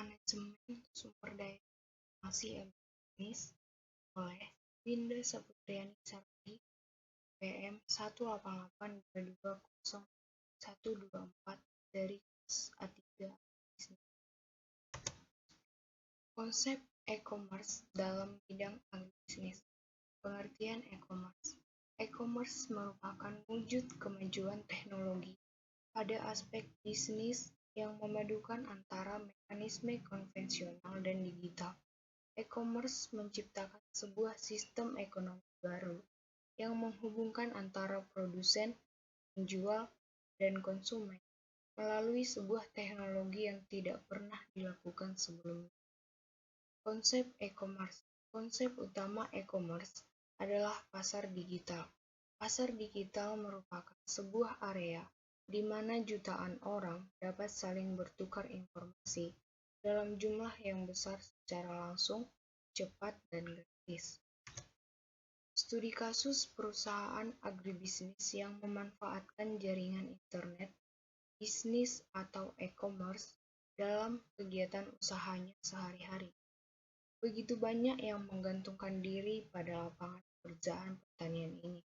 Manajemen Sumber Daya Informasi Agribisnis oleh Winda Saputriani Saragi, PM 188220124 dari kelas A3 Agribisnis. Konsep e-commerce dalam bidang agribisnis. Pengertian e-commerce. E-commerce merupakan wujud kemajuan teknologi pada aspek bisnis yang memadukan antara mekanisme konvensional dan digital. E-commerce menciptakan sebuah sistem ekonomi baru yang menghubungkan antara produsen, penjual, dan konsumen melalui sebuah teknologi yang tidak pernah dilakukan sebelumnya. Konsep e-commerce. Konsep utama e-commerce adalah pasar digital. Pasar digital merupakan sebuah area di mana jutaan orang dapat saling bertukar informasi dalam jumlah yang besar secara langsung, cepat, dan gratis. Studi kasus perusahaan agribisnis yang memanfaatkan jaringan internet, bisnis atau e-commerce dalam kegiatan usahanya sehari-hari. Begitu banyak yang menggantungkan diri pada lapangan pekerjaan pertanian ini.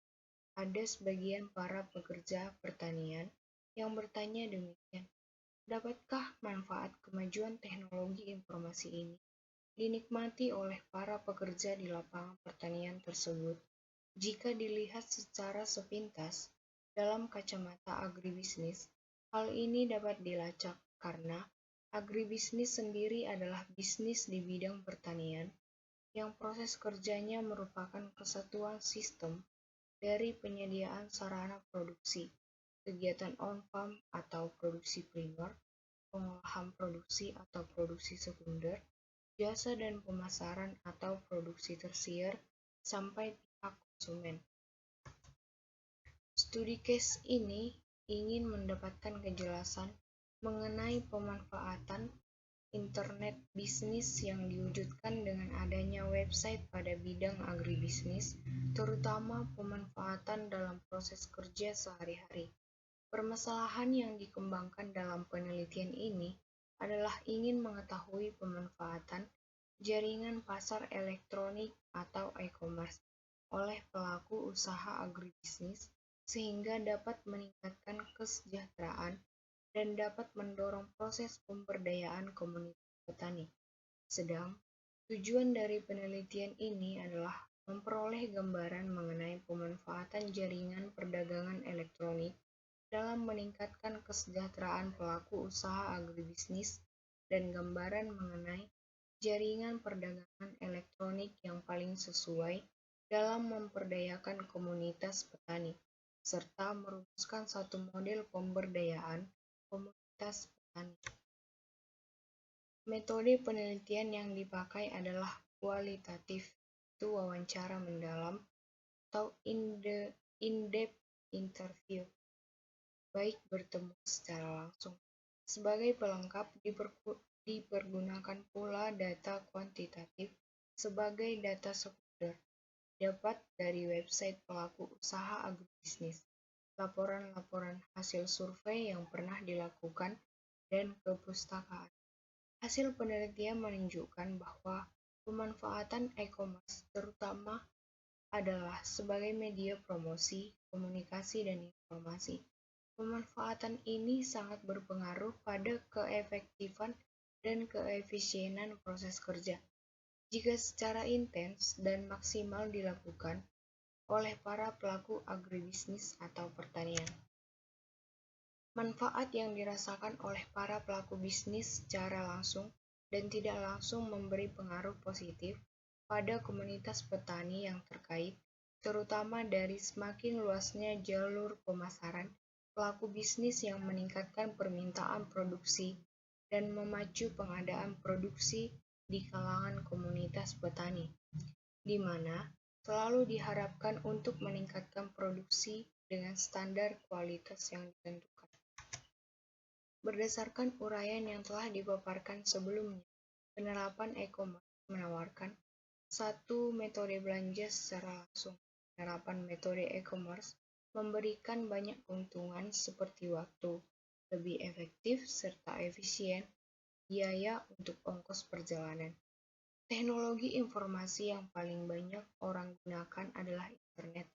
Ada sebagian para pekerja pertanian yang bertanya demikian, dapatkah manfaat kemajuan teknologi informasi ini dinikmati oleh para pekerja di lapangan pertanian tersebut? Jika dilihat secara sepintas dalam kacamata agribisnis, hal ini dapat dilacak karena agribisnis sendiri adalah bisnis di bidang pertanian yang proses kerjanya merupakan kesatuan sistem dari penyediaan sarana produksi, kegiatan on-farm atau produksi primer, pengolahan produksi atau produksi sekunder, jasa dan pemasaran atau produksi tersier, sampai pihak konsumen. Studi case ini ingin mendapatkan kejelasan mengenai pemanfaatan internet bisnis yang diwujudkan dengan adanya website pada bidang agribisnis, terutama pemanfaatan dalam proses kerja sehari-hari. Permasalahan yang dikembangkan dalam penelitian ini adalah ingin mengetahui pemanfaatan jaringan pasar elektronik atau e-commerce oleh pelaku usaha agribisnis sehingga dapat meningkatkan kesejahteraan dan dapat mendorong proses pemberdayaan komunitas petani. Sedang, tujuan dari penelitian ini adalah memperoleh gambaran mengenai pemanfaatan jaringan perdagangan elektronik dalam meningkatkan kesejahteraan pelaku usaha agribisnis dan gambaran mengenai jaringan perdagangan elektronik yang paling sesuai dalam memperdayakan komunitas petani, serta merumuskan satu model pemberdayaan komunitas petani. Metode penelitian yang dipakai adalah kualitatif, itu wawancara mendalam atau in-depth interview, baik bertemu secara langsung. Sebagai pelengkap, dipergunakan pula data kuantitatif sebagai data sekunder, dapat dari website pelaku usaha agribisnis, laporan-laporan hasil survei yang pernah dilakukan, dan kepustakaan. Hasil penelitian menunjukkan bahwa pemanfaatan e-commerce terutama adalah sebagai media promosi, komunikasi, dan informasi. Pemanfaatan ini sangat berpengaruh pada keefektifan dan keefisienan proses kerja. Jika secara intens dan maksimal dilakukan oleh para pelaku agribisnis atau pertanian. Manfaat yang dirasakan oleh para pelaku bisnis secara langsung dan tidak langsung memberi pengaruh positif pada komunitas petani yang terkait, terutama dari semakin luasnya jalur pemasaran pelaku bisnis yang meningkatkan permintaan produksi dan memacu pengadaan produksi di kalangan komunitas petani, di mana selalu diharapkan untuk meningkatkan produksi dengan standar kualitas yang ditentukan. Berdasarkan uraian yang telah dipaparkan sebelumnya, penerapan e-commerce menawarkan satu metode belanja secara langsung. Penerapan metode e-commerce memberikan banyak keuntungan seperti waktu, lebih efektif serta efisien, biaya untuk ongkos perjalanan. Teknologi informasi yang paling banyak orang gunakan adalah internet.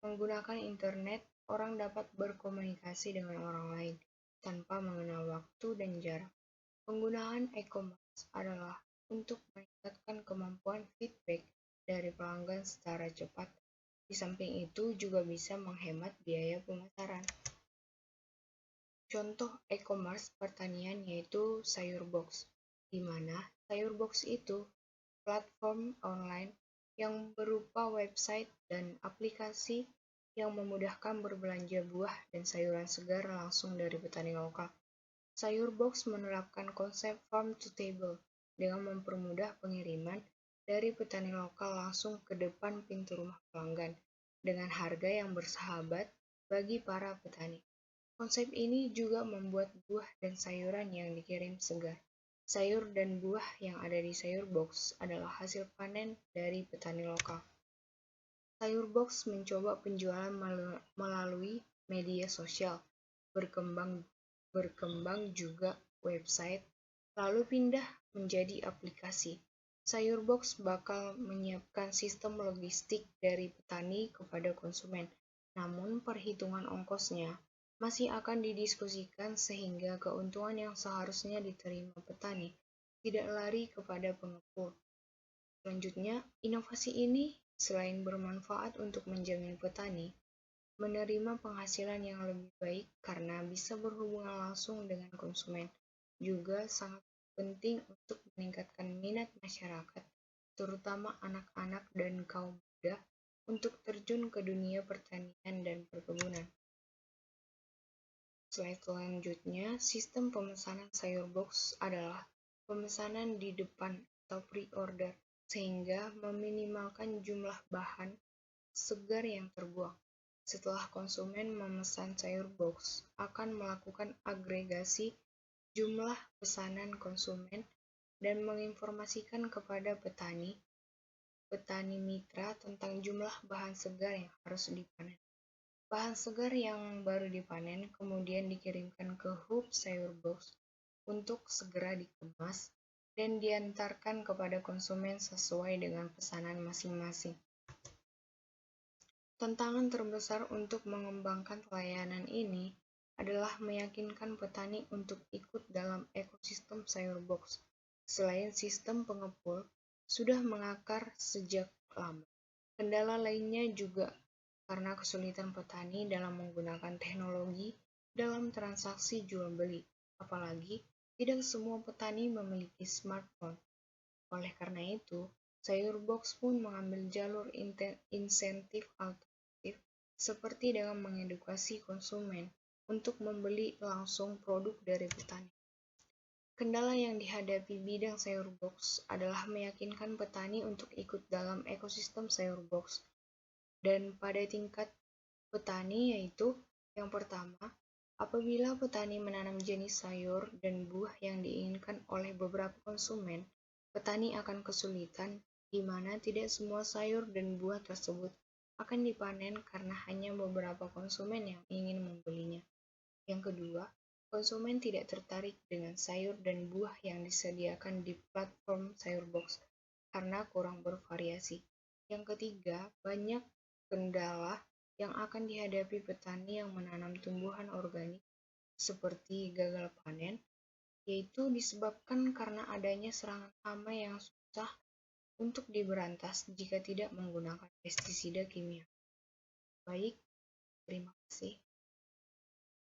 Menggunakan internet, orang dapat berkomunikasi dengan orang lain tanpa mengenal waktu dan jarak. Penggunaan e-commerce adalah untuk meningkatkan kemampuan feedback dari pelanggan secara cepat. Di samping itu juga bisa menghemat biaya pemasaran. Contoh e-commerce pertanian yaitu Sayurbox, di mana Sayurbox itu platform online yang berupa website dan aplikasi yang memudahkan berbelanja buah dan sayuran segar langsung dari petani lokal. Sayurbox menerapkan konsep farm to table dengan mempermudah pengiriman dari petani lokal langsung ke depan pintu rumah pelanggan dengan harga yang bersahabat bagi para petani. Konsep ini juga membuat buah dan sayuran yang dikirim segar. Sayur dan buah yang ada di Sayurbox adalah hasil panen dari petani lokal. Sayurbox mencoba penjualan melalui media sosial, berkembang juga website, lalu pindah menjadi aplikasi. Sayurbox bakal menyiapkan sistem logistik dari petani kepada konsumen, namun perhitungan ongkosnya masih akan didiskusikan sehingga keuntungan yang seharusnya diterima petani tidak lari kepada pengepul. Selanjutnya, inovasi ini selain bermanfaat untuk menjamin petani, menerima penghasilan yang lebih baik karena bisa berhubungan langsung dengan konsumen, juga sangat penting untuk meningkatkan minat masyarakat, terutama anak-anak dan kaum muda, untuk terjun ke dunia pertanian dan perkebunan. Slide selanjutnya, sistem pemesanan Sayurbox adalah pemesanan di depan atau pre-order, sehingga meminimalkan jumlah bahan segar yang terbuang. Setelah konsumen memesan Sayurbox, akan melakukan agregasi jumlah pesanan konsumen dan menginformasikan kepada petani mitra tentang jumlah bahan segar yang harus dipanen. Bahan segar yang baru dipanen kemudian dikirimkan ke hub Sayurbox untuk segera dikemas dan diantarkan kepada konsumen sesuai dengan pesanan masing-masing. Tantangan terbesar untuk mengembangkan pelayanan ini adalah meyakinkan petani untuk ikut dalam ekosistem Sayurbox. Selain sistem pengepul sudah mengakar sejak lama, kendala lainnya juga karena kesulitan petani dalam menggunakan teknologi dalam transaksi jual-beli, apalagi tidak semua petani memiliki smartphone. Oleh karena itu, Sayurbox pun mengambil jalur insentif alternatif seperti dengan mengedukasi konsumen untuk membeli langsung produk dari petani. Kendala yang dihadapi bidang Sayurbox adalah meyakinkan petani untuk ikut dalam ekosistem Sayurbox dan pada tingkat petani yaitu yang pertama, apabila petani menanam jenis sayur dan buah yang diinginkan oleh beberapa konsumen, petani akan kesulitan di mana tidak semua sayur dan buah tersebut akan dipanen karena hanya beberapa konsumen yang ingin membelinya. Yang kedua, konsumen tidak tertarik dengan sayur dan buah yang disediakan di platform Sayurbox karena kurang bervariasi. Yang ketiga, banyak kendala yang akan dihadapi petani yang menanam tumbuhan organik seperti gagal panen, yaitu disebabkan karena adanya serangan hama yang susah untuk diberantas jika tidak menggunakan pestisida kimia. Baik, terima kasih.